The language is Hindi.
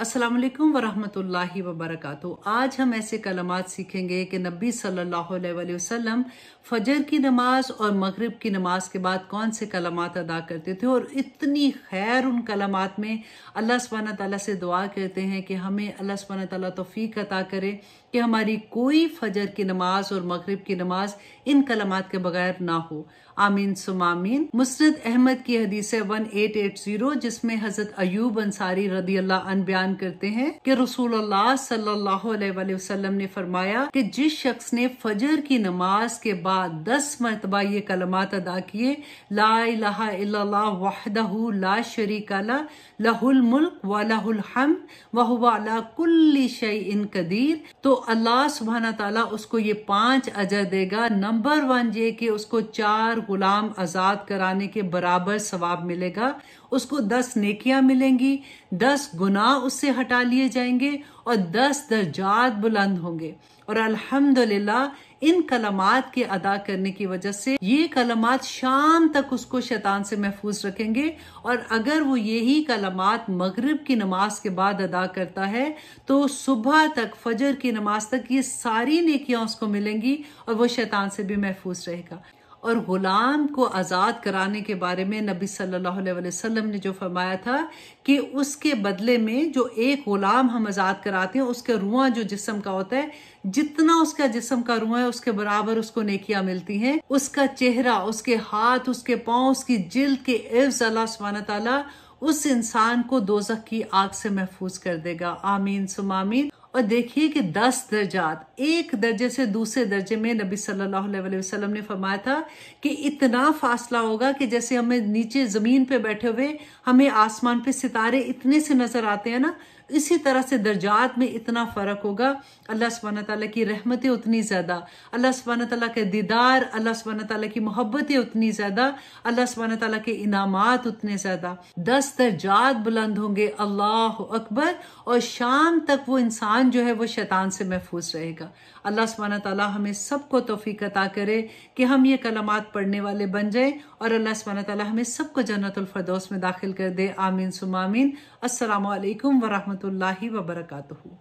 अस्सलाम वालेकुम वरहमतुल्लाहि वबरकातुहू। आज हम ऐसे कलमात सीखेंगे कि नबी सल्लल्लाहु अलैहि वसल्लम फजर की नमाज और मगरिब की नमाज के बाद कौन से कलमात अदा करते थे, और इतनी खैर उन कलमात में। अल्लाह सुब्हानहू तआला से दुआ करते हैं कि हमें अल्लाह सुब्हानहू तआला तौफीक अता करे कि हमारी कोई फजर की नमाज और मगरिब की नमाज इन कलमात के बगैर ना हो। आमीन सुम आमीन। मुस्नद अहमद की हदीस है 1880, जिसमें हजरत अयूब अंसारी रदी अल्लाह अन बयान करते हैं कि रसूलुल्लाह सल्लल्लाहु अलैहि वसल्लम ने फरमाया कि जिस शख्स ने फजर की नमाज के बाद 10 मरतबा ये कलमात अदा किए, ला इलाहा इल्लल्लाह वहदहू ला शरीका लह, लहुल मुल्क व लहुल हम्द व हुवा अला कुल्ली शैइन कदीर, तो अल्लाह सुब्हानहू तआला उसको ये 5 अजर देगा। नंबर 1 ये कि उसको 4 गुलाम आजाद कराने के बराबर सवाब मिलेगा, उसको 10 नेकियां मिलेंगी, 10 गुनाह उससे हटा लिए जाएंगे और 10 दर्जात बुलंद होंगे। और अल्हम्दुलिल्लाह इन कलमात के अदा करने की वजह से ये कलमात शाम तक उसको शैतान से महफूज रखेंगे। और अगर वो यही कलमात मगरिब की नमाज के बाद अदा करता है तो सुबह तक, फजर की नमाज तक ये सारी नेकियां उसको मिलेंगी और वो शैतान से भी महफूज रहेगा। और गुलाम को आज़ाद कराने के बारे में नबी सल्लल्लाहु अलैहि वसल्लम ने जो फरमाया था कि उसके बदले में जो एक गुलाम हम आज़ाद कराते हैं, उसका रुआ जो जिस्म का होता है, जितना उसका जिस्म का रुआ है उसके बराबर उसको नेकियां मिलती हैं। उसका चेहरा, उसके हाथ, उसके पाँव, उसकी जिल्द के इर्ज़ अल्लाह सुब्हानहू तआला उस इंसान को दोज़ख की आग से महफूज कर देगा। आमीन सुम आमीन। और देखिए कि 10 दर्जात, एक दर्जे से दूसरे दर्जे में नबी सल्लल्लाहु अलैहि वसल्लम ने फरमाया था कि इतना फासला होगा कि जैसे हमें नीचे जमीन पे बैठे हुए हमें आसमान पे सितारे इतने से नजर आते हैं ना, इसी तरह से दर्जात में इतना फर्क होगा। अल्लाह सुब्हानहू तआला की रहमतें उतनी ज्यादा, अल्लाह सुब्हानहू तआला के दीदार, अल्लाह सुब्हानहू तआला की मोहब्बतें उतनी ज्यादा, अल्लाह सुब्हानहू तआला के इनामात उतने ज्यादा। 10 दर्जात बुलंद होंगे। अल्लाह अकबर। और शाम तक वो इंसान जो है वो शैतान से महफूज रहेगा। अल्लाह सुब्हानहू तआला हमें सबको तौफीक अता करे कि हम ये कलमात पढ़ने वाले बन जाएं, और अल्लाह सुब्हानहू तआला हमें सबको जन्नतुल फिरदौस में दाखिल कर दे। आमीन सुम आमीन। अस्सलामु अलैकुम वरहमतुल्लाहि वबरकातुहू।